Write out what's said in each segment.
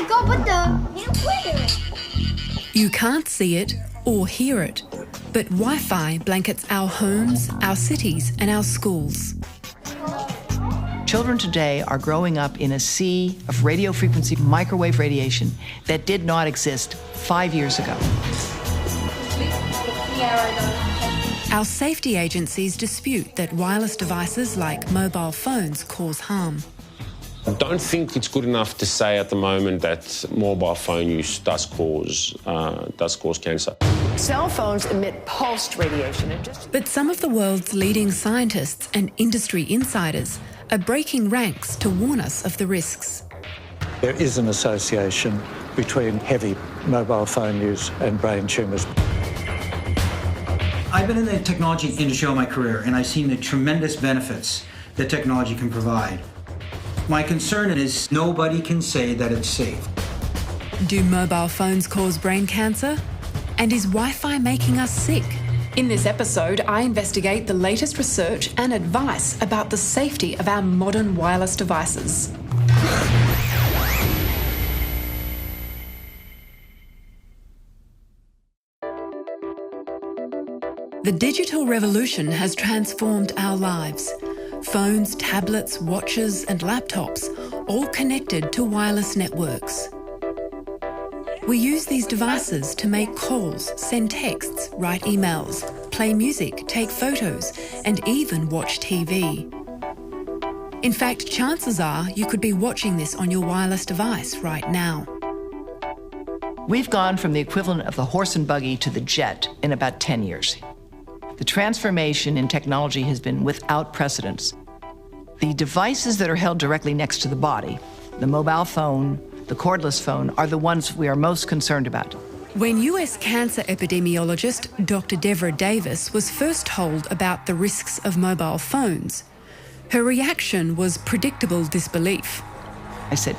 my God, what the? You can't see it or hear it, but Wi-Fi blankets our homes, our cities and our schools. Children today are growing up in a sea of radio frequency microwave radiation that did not exist 5 years ago. Our safety agencies dispute that wireless devices like mobile phones cause harm. I don't think it's good enough to say at the moment that mobile phone use does cause cancer. Cell phones emit pulsed radiation. But some of the world's leading scientists and industry insiders are breaking ranks to warn us of the risks. There is an association between heavy mobile phone use and brain tumours. I've been in the technology industry all my career, and I've seen the tremendous benefits that technology can provide. My concern is nobody can say that it's safe. Do mobile phones cause brain cancer? And is Wi-Fi making us sick? In this episode, I investigate the latest research and advice about the safety of our modern wireless devices. The digital revolution has transformed our lives. Phones, tablets, watches and laptops, all connected to wireless networks. We use these devices to make calls, send texts, write emails, play music, take photos, and even watch TV. In fact, chances are you could be watching this on your wireless device right now. We've gone from the equivalent of the horse and buggy to the jet in about 10 years. The transformation in technology has been without precedence. The devices that are held directly next to the body, the mobile phone, the cordless phone, are the ones we are most concerned about. When US cancer epidemiologist Dr. Devra Davis was first told about the risks of mobile phones, her reaction was predictable disbelief. I said,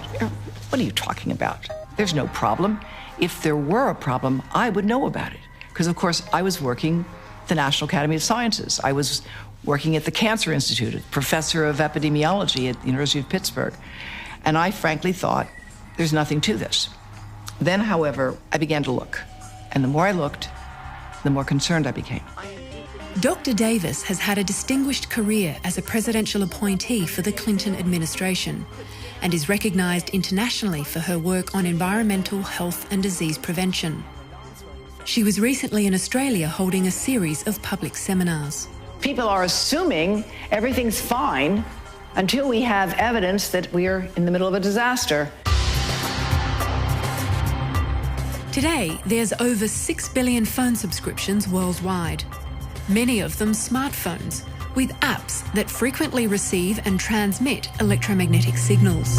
"What are you talking about? There's no problem. If there were a problem, I would know about it." Because, of course, I was working at the National Academy of Sciences. I was working at the Cancer Institute, a professor of epidemiology at the University of Pittsburgh. And I frankly thought, there's nothing to this. Then, however, I began to look. And the more I looked, the more concerned I became. Dr. Davis has had a distinguished career as a presidential appointee for the Clinton administration and is recognised internationally for her work on environmental, health and disease prevention. She was recently in Australia holding a series of public seminars. People are assuming everything's fine until we have evidence that we're in the middle of a disaster. Today, there's over 6 billion phone subscriptions worldwide. Many of them smartphones, with apps that frequently receive and transmit electromagnetic signals.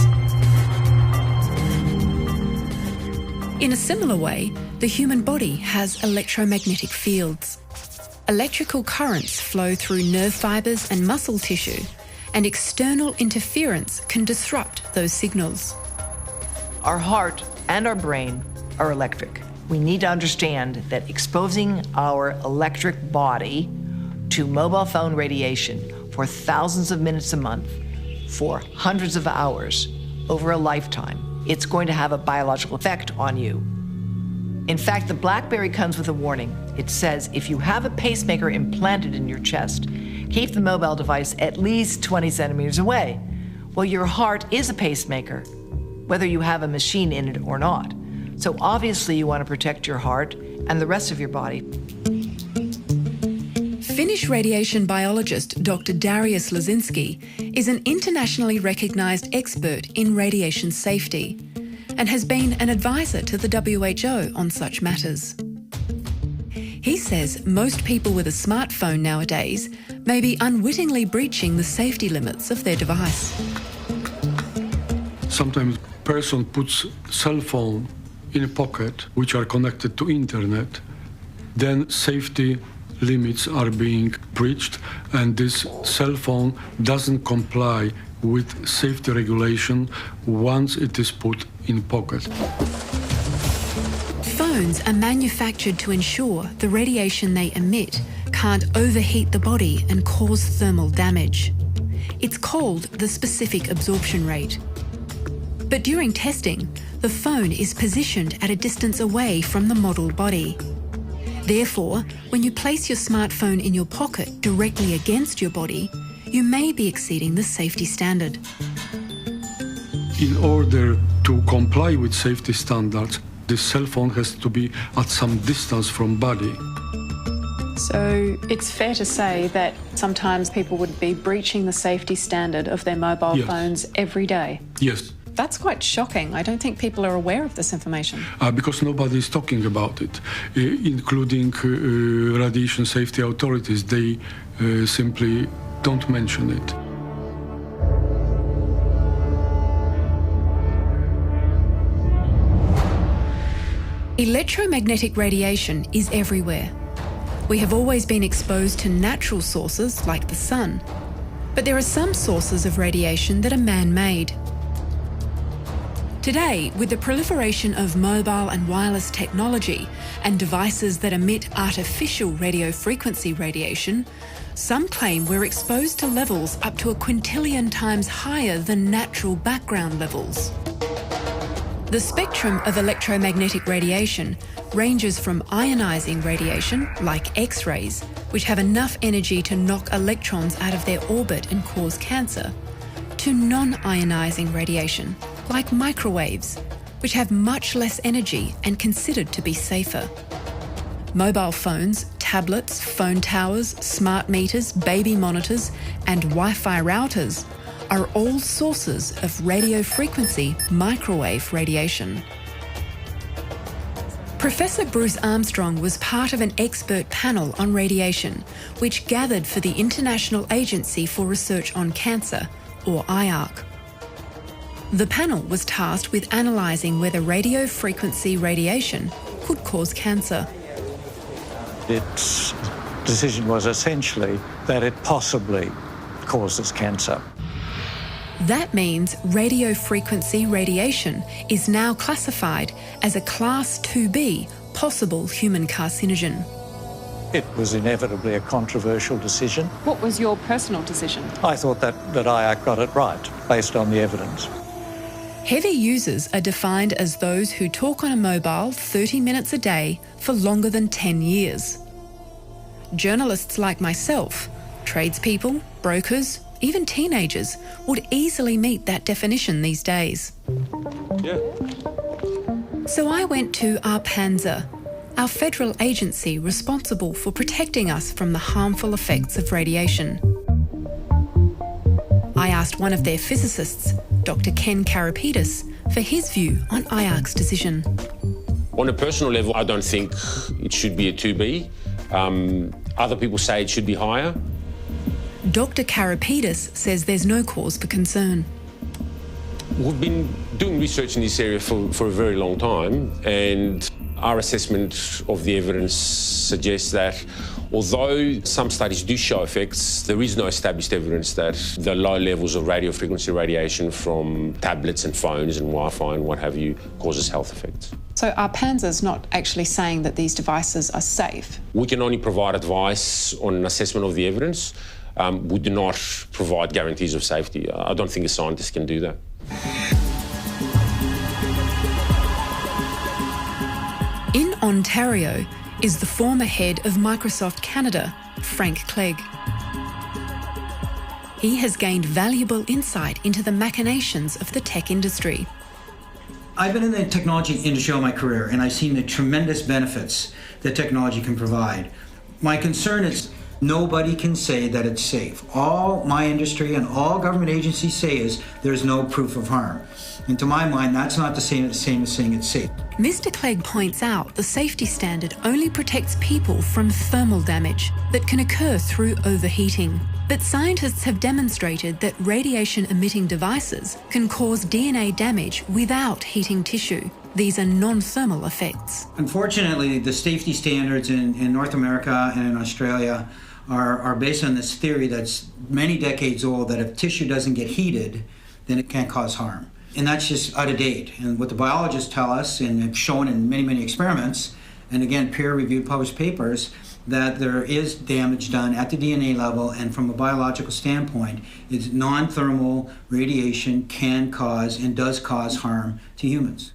In a similar way, the human body has electromagnetic fields. Electrical currents flow through nerve fibres and muscle tissue, and external interference can disrupt those signals. Our heart and our brain are electric. We need to understand that exposing our electric body to mobile phone radiation for thousands of minutes a month, for hundreds of hours, over a lifetime, it's going to have a biological effect on you. In fact, the BlackBerry comes with a warning. It says if you have a pacemaker implanted in your chest, keep the mobile device at least 20 centimeters away. Well, your heart is a pacemaker, whether you have a machine in it or not. So obviously you want to protect your heart and the rest of your body. Finnish radiation biologist Dr. Darius Lazinski is an internationally recognised expert in radiation safety and has been an advisor to the WHO on such matters. He says most people with a smartphone nowadays may be unwittingly breaching the safety limits of their device. Sometimes a person puts cell phone in a pocket which are connected to internet, then safety limits are being breached and this cell phone doesn't comply with safety regulation once it is put in pocket. Phones are manufactured to ensure the radiation they emit can't overheat the body and cause thermal damage. It's called the specific absorption rate. But during testing, the phone is positioned at a distance away from the model body. Therefore, when you place your smartphone in your pocket directly against your body, you may be exceeding the safety standard. In order to comply with safety standards, the cell phone has to be at some distance from body. So it's fair to say that sometimes people would be breaching the safety standard of their mobile phones every day. Yes. That's quite shocking. I don't think people are aware of this information. Because nobody is talking about it, including radiation safety authorities. They simply don't mention it. Electromagnetic radiation is everywhere. We have always been exposed to natural sources like the sun, but there are some sources of radiation that are man-made. Today, with the proliferation of mobile and wireless technology and devices that emit artificial radio frequency radiation, some claim we're exposed to levels up to 1 quintillion times higher than natural background levels. The spectrum of electromagnetic radiation ranges from ionising radiation, like X-rays, which have enough energy to knock electrons out of their orbit and cause cancer, to non-ionising radiation, like microwaves, which have much less energy and considered to be safer. Mobile phones, tablets, phone towers, smart meters, baby monitors, and Wi-Fi routers are all sources of radio frequency microwave radiation. Professor Bruce Armstrong was part of an expert panel on radiation, which gathered for the International Agency for Research on Cancer, or IARC. The panel was tasked with analysing whether radio frequency radiation could cause cancer. Its decision was essentially that it possibly causes cancer. That means radio frequency radiation is now classified as a Class 2B possible human carcinogen. It was inevitably a controversial decision. What was your personal decision? I thought that IARC got it right, based on the evidence. Heavy users are defined as those who talk on a mobile 30 minutes a day for longer than 10 years. Journalists like myself, tradespeople, brokers, even teenagers would easily meet that definition these days. Yeah. So I went to ARPANSA, our federal agency responsible for protecting us from the harmful effects of radiation. I asked one of their physicists, Dr. Ken Karapidis, for his view on IARC's decision. On a personal level, I don't think it should be a 2B. Other people say it should be higher. Dr. Karapidis says there's no cause for concern. We've been doing research in this area for a very long time, and our assessment of the evidence suggests that although some studies do show effects, there is no established evidence that the low levels of radio frequency radiation from tablets and phones and Wi-Fi and what have you causes health effects. So ARPANSA is not actually saying that these devices are safe? We can only provide advice on an assessment of the evidence. We do not provide guarantees of safety. I don't think a scientist can do that. In Ontario is the former head of Microsoft Canada, Frank Clegg. He has gained valuable insight into the machinations of the tech industry. I've been in the technology industry all my career, and I've seen the tremendous benefits that technology can provide. My concern is nobody can say that it's safe. All my industry and all government agencies say is there's no proof of harm. And to my mind, that's not the same as saying it's safe. Mr. Clegg points out the safety standard only protects people from thermal damage that can occur through overheating. But scientists have demonstrated that radiation-emitting devices can cause DNA damage without heating tissue. These are non-thermal effects. Unfortunately, the safety standards in North America and in Australia are based on this theory that's many decades old, that if tissue doesn't get heated, then it can't cause harm. And that's just out of date. And what the biologists tell us, and have shown in many, many experiments, and again, peer-reviewed published papers, that there is damage done at the DNA level, and from a biological standpoint, it's non-thermal radiation can cause and does cause harm to humans.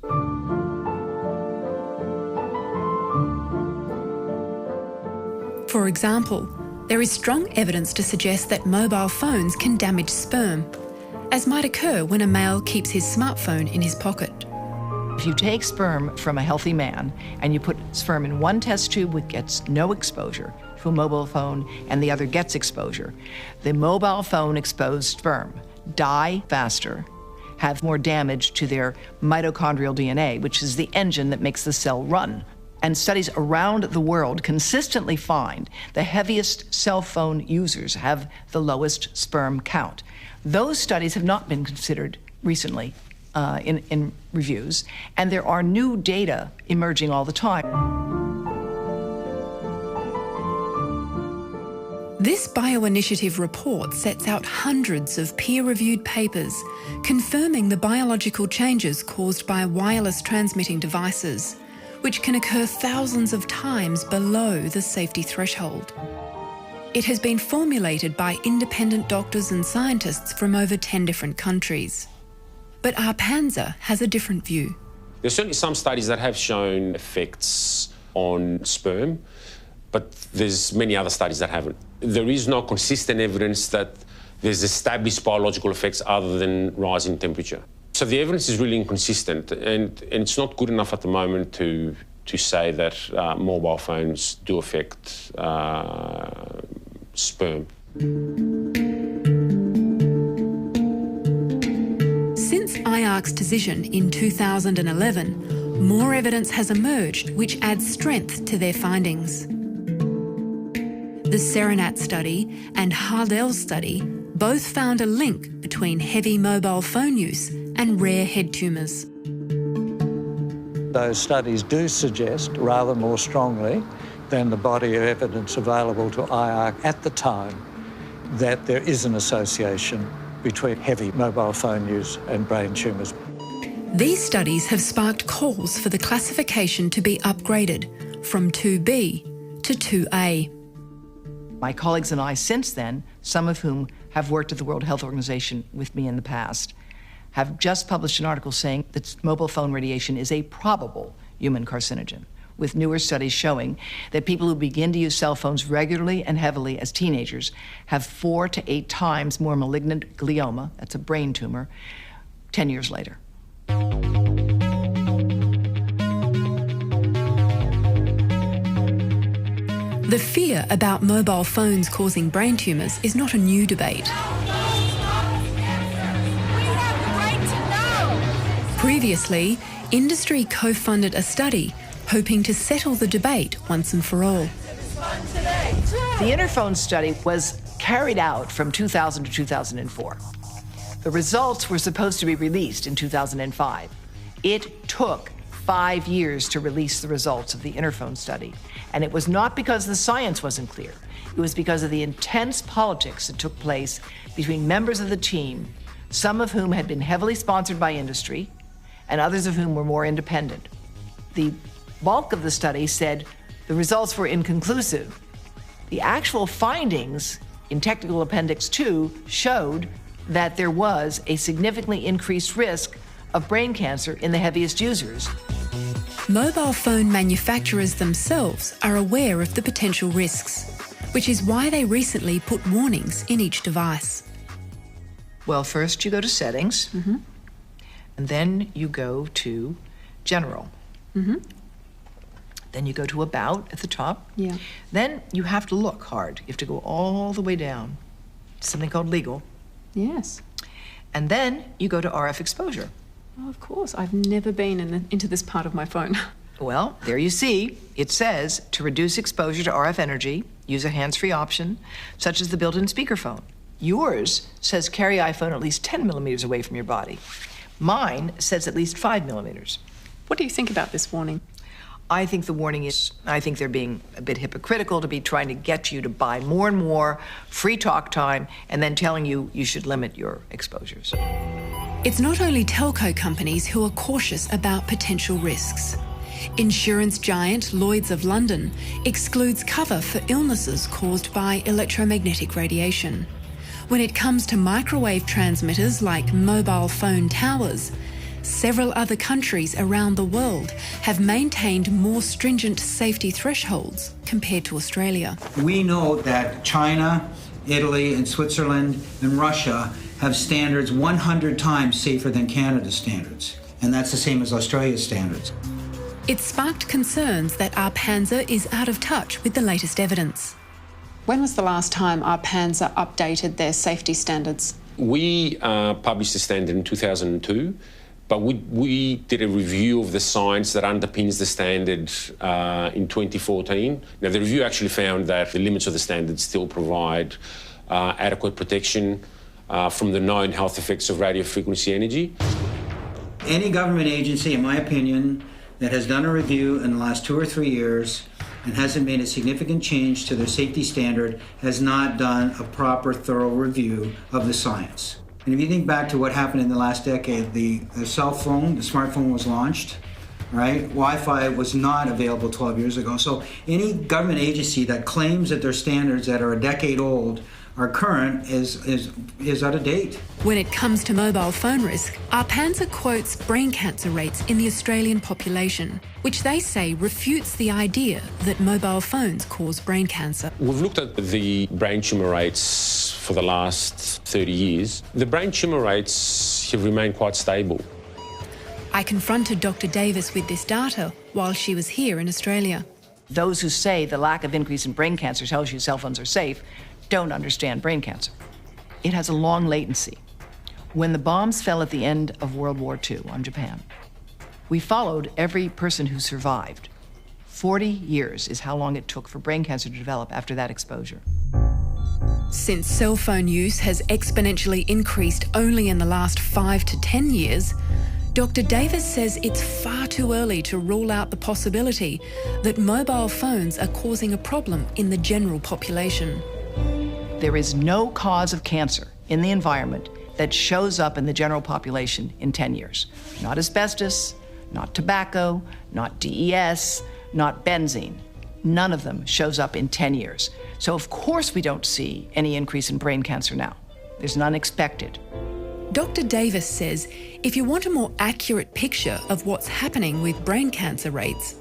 For example, there is strong evidence to suggest that mobile phones can damage sperm, as might occur when a male keeps his smartphone in his pocket. If you take sperm from a healthy man and you put sperm in one test tube which gets no exposure to a mobile phone and the other gets exposure, the mobile phone exposed sperm die faster, have more damage to their mitochondrial DNA, which is the engine that makes the cell run. And studies around the world consistently find the heaviest cell phone users have the lowest sperm count. Those studies have not been considered recently in reviews, and there are new data emerging all the time. This bioinitiative report sets out hundreds of peer-reviewed papers confirming the biological changes caused by wireless transmitting devices, which can occur thousands of times below the safety threshold. It has been formulated by independent doctors and scientists from over 10 different countries. But Arpanza has a different view. There's certainly some studies that have shown effects on sperm, but there's many other studies that haven't. There is no consistent evidence that there's established biological effects other than rising temperature. So the evidence is really inconsistent, and it's not good enough at the moment to say that mobile phones do affect sperm. Since IARC's decision in 2011, more evidence has emerged which adds strength to their findings. The Serenat study and Hardel's study both found a link between heavy mobile phone use and rare head tumours. Those studies do suggest, rather more strongly than the body of evidence available to IARC at the time, that there is an association between heavy mobile phone use and brain tumours. These studies have sparked calls for the classification to be upgraded from 2B to 2A. My colleagues and I since then, some of whom have worked at the World Health Organization with me in the past, have just published an article saying that mobile phone radiation is a probable human carcinogen, with newer studies showing that people who begin to use cell phones regularly and heavily as teenagers have 4 to 8 times more malignant glioma, that's a brain tumor, 10 years later. The fear about mobile phones causing brain tumours is not a new debate. Previously, industry co-funded a study hoping to settle the debate once and for all. The Interphone study was carried out from 2000 to 2004. The results were supposed to be released in 2005. It took 5 years to release the results of the Interphone study. And it was not because the science wasn't clear. It was because of the intense politics that took place between members of the team, some of whom had been heavily sponsored by industry, and others of whom were more independent. The bulk of the study said the results were inconclusive. The actual findings in Technical Appendix 2 showed that there was a significantly increased risk of brain cancer in the heaviest users. Mobile phone manufacturers themselves are aware of the potential risks, which is why they recently put warnings in each device. Well, first you go to Settings, and then you go to General. Then you go to About at the top. Yeah. Then you have to look hard. You have to go all the way down to something called Legal. Yes. And then you go to RF exposure. Oh, of course. I've never been into this part of my phone. Well, there you see, it says to reduce exposure to RF energy, use a hands-free option, such as the built-in speakerphone. Yours says carry iPhone at least 10 millimeters away from your body. Mine says at least 5 millimeters. What do you think about this warning? I think the warning is, I think they're being a bit hypocritical to be trying to get you to buy more and more free talk time and then telling you you should limit your exposures. It's not only telco companies who are cautious about potential risks. Insurance giant Lloyd's of London excludes cover for illnesses caused by electromagnetic radiation. When it comes to microwave transmitters like mobile phone towers, several other countries around the world have maintained more stringent safety thresholds compared to Australia. We know that China, Italy, and Switzerland and Russia have standards 100 times safer than Canada's standards, and that's the same as Australia's standards. It sparked concerns that ARPANSA is out of touch with the latest evidence. When was the last time ARPANSA updated their safety standards? We published the standard in 2002, but we did a review of the science that underpins the standard in 2014. Now, the review actually found that the limits of the standard still provide adequate protection from the known health effects of radio frequency energy. Any government agency, in my opinion, that has done a review in the last 2 or 3 years and hasn't made a significant change to their safety standard has not done a proper, thorough review of the science. And if you think back to what happened in the last decade, the cell phone, the smartphone was launched, right? Wi-Fi was not available 12 years ago. So any government agency that claims that their standards that are a decade old are current is out of date. When it comes to mobile phone risk, ARPANSA quotes brain cancer rates in the Australian population, which they say refutes the idea that mobile phones cause brain cancer. We've looked at the brain tumour rates for the last 30 years. The brain tumour rates have remained quite stable. I confronted Dr. Davis with this data while she was here in Australia. Those who say the lack of increase in brain cancer tells you cell phones are safe don't understand brain cancer. It has a long latency. When the bombs fell at the end of World War II on Japan, we followed every person who survived. 40 years is how long it took for brain cancer to develop after that exposure. Since cell phone use has exponentially increased only in the last 5 to 10 years, Dr. Davis says it's far too early to rule out the possibility that mobile phones are causing a problem in the general population. There is no cause of cancer in the environment that shows up in the general population in 10 years. Not asbestos, not tobacco, not DES, not benzene. None of them shows up in 10 years. So of course we don't see any increase in brain cancer now. There's none expected. Dr. Davis says if you want a more accurate picture of what's happening with brain cancer rates,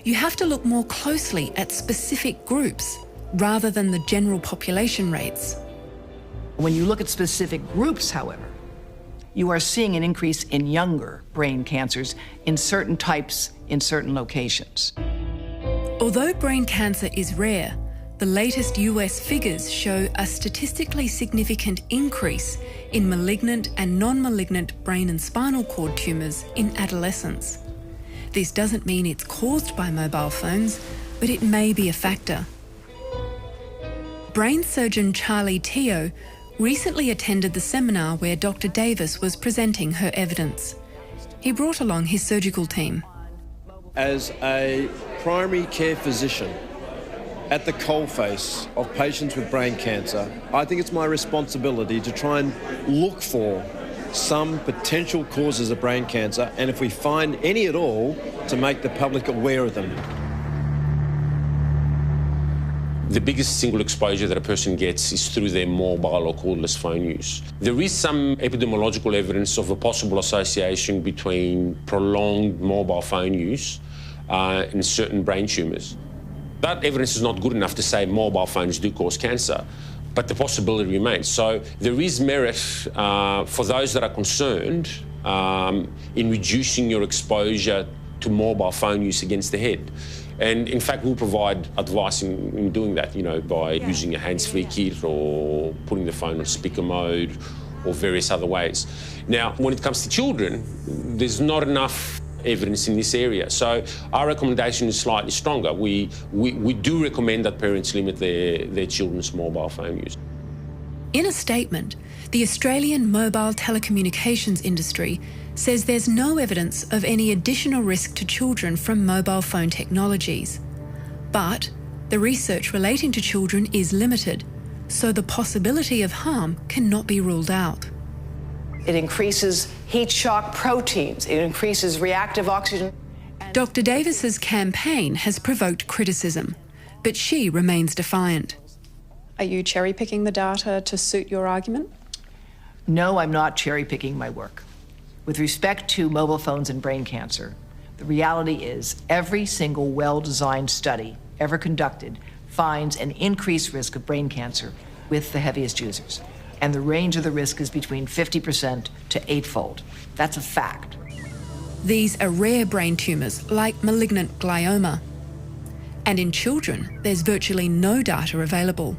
you have to look more closely at specific groups rather than the general population rates. When you look at specific groups, however, you are seeing an increase in younger brain cancers in certain types in certain locations. Although brain cancer is rare, the latest US figures show a statistically significant increase in malignant and non-malignant brain and spinal cord tumours in adolescents. This doesn't mean it's caused by mobile phones, but it may be a factor. Brain surgeon Charlie Teo recently attended the seminar where Dr. Davis was presenting her evidence. He brought along his surgical team. As a primary care physician at the coalface of patients with brain cancer, I think it's my responsibility to try and look for some potential causes of brain cancer, and if we find any at all, to make the public aware of them. The biggest single exposure that a person gets is through their mobile or cordless phone use. There is some epidemiological evidence of a possible association between prolonged mobile phone use and certain brain tumours. That evidence is not good enough to say mobile phones do cause cancer, but the possibility remains. So there is merit for those that are concerned in reducing your exposure to mobile phone use against the head. And in fact, we'll provide advice in doing that, by using a hands-free kit or putting the phone on speaker mode or various other ways. Now, when it comes to children, there's not enough evidence in this area. So our recommendation is slightly stronger. We do recommend that parents limit their children's mobile phone use. In a statement, the Australian mobile telecommunications industry says there's no evidence of any additional risk to children from mobile phone technologies. But the research relating to children is limited, so the possibility of harm cannot be ruled out. It increases heat shock proteins. It increases reactive oxygen. Dr. Davis's campaign has provoked criticism, but she remains defiant. Are you cherry-picking the data to suit your argument? No, I'm not cherry-picking my work. With respect to mobile phones and brain cancer, the reality is every single well-designed study ever conducted finds an increased risk of brain cancer with the heaviest users. And the range of the risk is between 50% to 8-fold. That's a fact. These are rare brain tumours like malignant glioma. And in children, there's virtually no data available.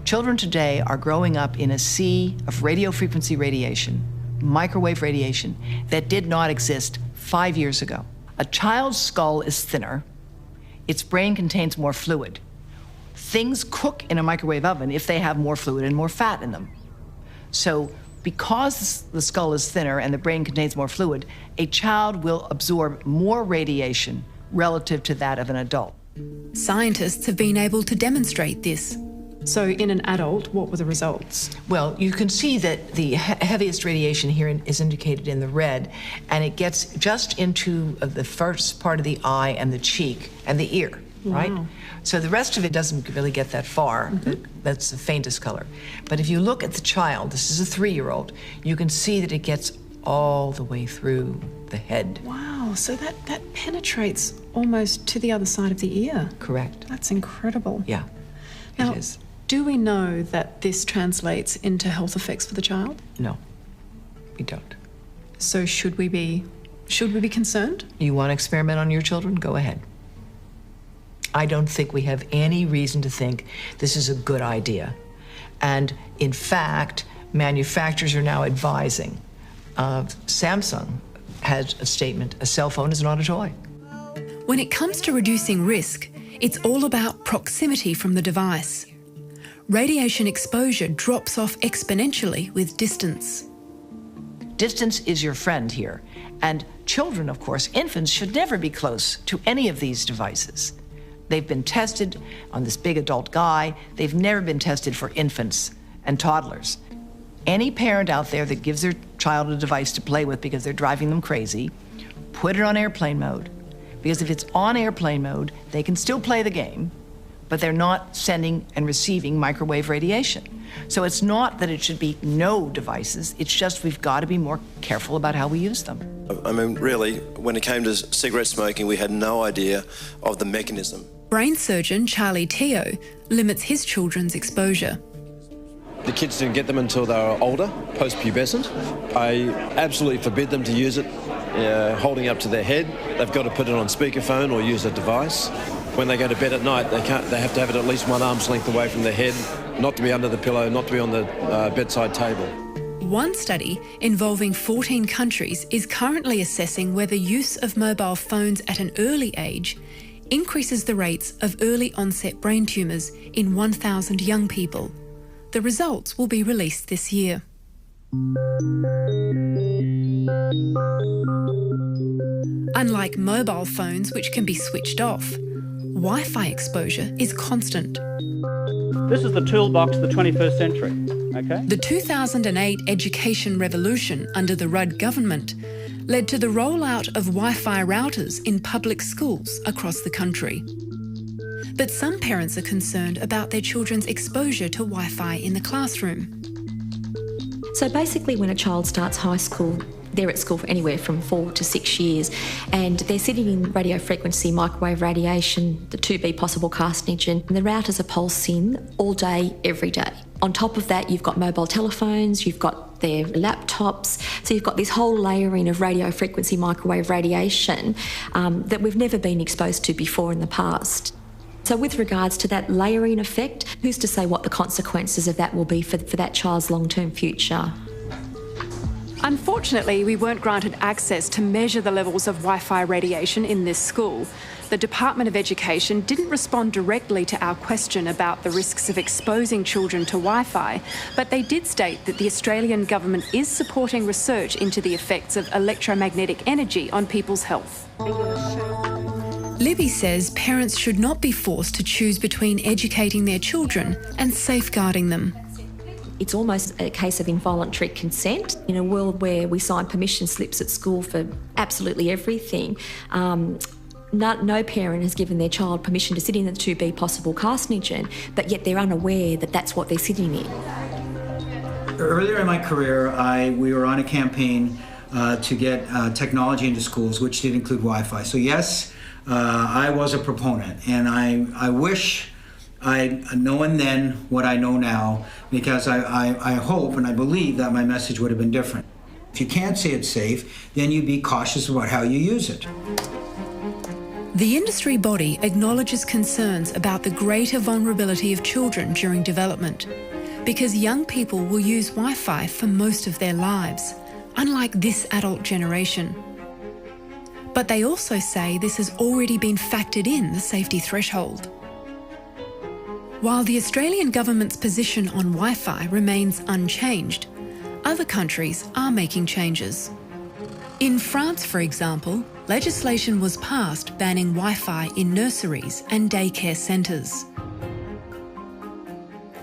Children today are growing up in a sea of radio frequency radiation, microwave radiation, that did not exist 5 years ago. A child's skull is thinner. Its brain contains more fluid. Things cook in a microwave oven if they have more fluid and more fat in them. So because the skull is thinner and the brain contains more fluid, a child will absorb more radiation relative to that of an adult. Scientists have been able to demonstrate this. So in an adult, what were the results? Well, you can see that the heaviest radiation here is indicated in the red, and it gets just into the first part of the eye and the cheek and the ear, right? So the rest of it doesn't really get that far. That's the faintest color. But if you look at the child, this is a 3-year-old, you can see that it gets all the way through the head. Wow, so that penetrates almost to the other side of the ear. Correct. That's incredible. Yeah, Now, it is. do we know that this translates into health effects for the child? No, we don't. So should we be concerned? You want to experiment on your children? Go ahead. I don't think we have any reason to think this is a good idea. And in fact, manufacturers are now advising. Samsung has a statement, a cell phone is not a toy. When it comes to reducing risk, it's all about proximity from the device. Radiation exposure drops off exponentially with distance. Distance is your friend here. And children, of course, infants, should never be close to any of these devices. They've been tested on this big adult guy. They've never been tested for infants and toddlers. Any parent out there that gives their child a device to play with because they're driving them crazy, put it on airplane mode. Because if it's on airplane mode, they can still play the game, but they're not sending and receiving microwave radiation. So it's not that it should be no devices, it's just we've got to be more careful about how we use them. I mean, really, when it came to cigarette smoking, we had no idea of the mechanism. Brain surgeon Charlie Teo limits his children's exposure. The kids didn't get them until they were older, post-pubescent. I absolutely forbid them to use it holding up to their head. They've got to put it on speakerphone or use a device. When they go to bed at night, they have to have it at least 1 arm's length away from their head, not to be under the pillow, not to be on the bedside table. One study involving 14 countries is currently assessing whether use of mobile phones at an early age increases the rates of early onset brain tumours in 1,000 young people. The results will be released this year. Unlike mobile phones, which can be switched off, Wi-Fi exposure is constant. This is the toolbox of the 21st century, okay? The 2008 education revolution under the Rudd government led to the rollout of Wi-Fi routers in public schools across the country. But some parents are concerned about their children's exposure to Wi-Fi in the classroom. So basically when a child starts high school, they're at school for anywhere from 4 to 6 years, and they're sitting in radio frequency, microwave radiation, the 2B possible carcinogen, and the routers are pulsing all day, every day. On top of that, you've got mobile telephones, you've got their laptops, so you've got this whole layering of radio frequency, microwave radiation that we've never been exposed to before in the past. So with regards to that layering effect, who's to say what the consequences of that will be for that child's long-term future? Unfortunately, we weren't granted access to measure the levels of Wi-Fi radiation in this school. The Department of Education didn't respond directly to our question about the risks of exposing children to Wi-Fi, but they did state that the Australian government is supporting research into the effects of electromagnetic energy on people's health. Libby says parents should not be forced to choose between educating their children and safeguarding them. It's almost a case of involuntary consent. In a world where we sign permission slips at school for absolutely everything, no parent has given their child permission to sit in the 2B possible carcinogen, but yet they're unaware that that's what they're sitting in. Earlier in my career, we were on a campaign to get technology into schools, which did include Wi-Fi. So yes, I was a proponent, and I wish I'd known then what I know now, because I hope and I believe that my message would have been different. If you can't say it's safe, then you be cautious about how you use it. The industry body acknowledges concerns about the greater vulnerability of children during development, because young people will use Wi-Fi for most of their lives, unlike this adult generation. But they also say this has already been factored in the safety threshold. While the Australian government's position on Wi-Fi remains unchanged, other countries are making changes. In France, for example, legislation was passed banning Wi-Fi in nurseries and daycare centres.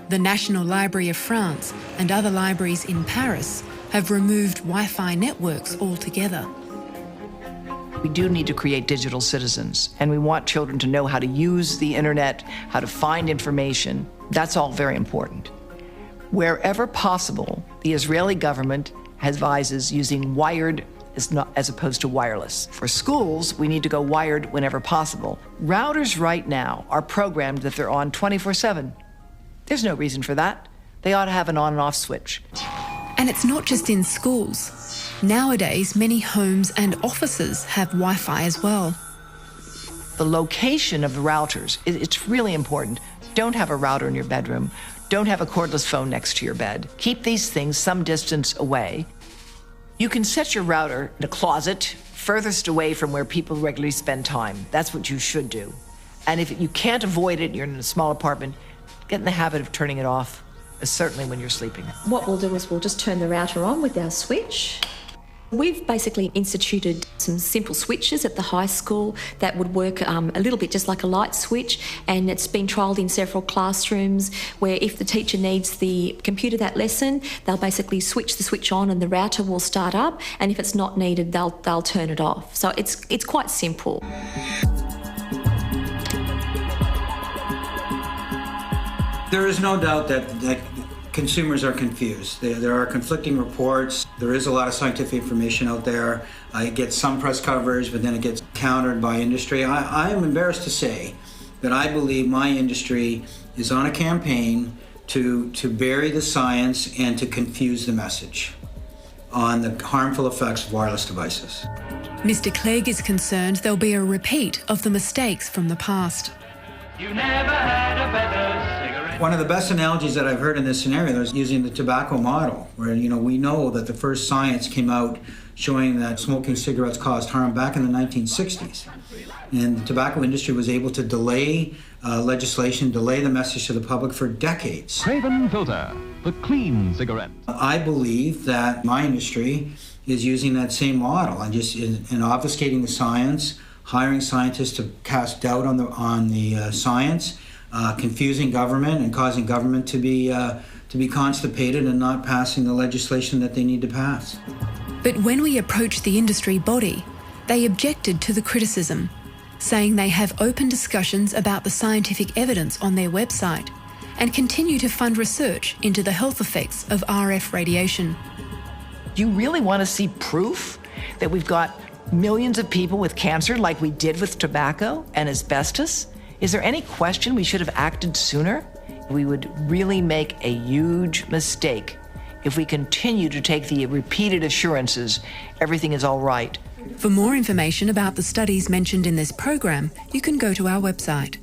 The National Library of France and other libraries in Paris have removed Wi-Fi networks altogether. We do need to create digital citizens, and we want children to know how to use the internet, how to find information. That's all very important. Wherever possible, the Israeli government advises using wired as opposed to wireless. For schools, we need to go wired whenever possible. Routers right now are programmed that they're on 24/7. There's no reason for that. They ought to have an on and off switch. And it's not just in schools. Nowadays, many homes and offices have Wi-Fi as well. The location of the routers, it's really important. Don't have a router in your bedroom. Don't have a cordless phone next to your bed. Keep these things some distance away. You can set your router in a closet furthest away from where people regularly spend time. That's what you should do. And if you can't avoid it, you're in a small apartment, get in the habit of turning it off, certainly when you're sleeping. What we'll do is we'll just turn the router on with our switch. We've basically instituted some simple switches at the high school that would work a little bit just like a light switch, and it's been trialled in several classrooms where if the teacher needs the computer that lesson, they'll basically switch the switch on and the router will start up, and if it's not needed, they'll turn it off. So it's quite simple. There is no doubt that consumers are confused. There are conflicting reports. There is a lot of scientific information out there. It gets some press coverage, but then it gets countered by industry. I am embarrassed to say that I believe my industry is on a campaign to bury the science and to confuse the message on the harmful effects of wireless devices. Mr. Clegg is concerned there'll be a repeat of the mistakes from the past. You never had a better cigarette. One of the best analogies that I've heard in this scenario is using the tobacco model, where we know that the first science came out showing that smoking cigarettes caused harm back in the 1960s. And the tobacco industry was able to delay legislation, delay the message to the public for decades. Craven Filter, the clean cigarette. I believe that my industry is using that same model and just in obfuscating the science, hiring scientists to cast doubt on the science, confusing government and causing government to be constipated and not passing the legislation that they need to pass. But when we approached the industry body, they objected to the criticism, saying they have open discussions about the scientific evidence on their website and continue to fund research into the health effects of RF radiation. Do you really want to see proof that we've got millions of people with cancer like we did with tobacco and asbestos? Is there any question we should have acted sooner? We would really make a huge mistake if we continue to take the repeated assurances everything is all right. For more information about the studies mentioned in this program, you can go to our website.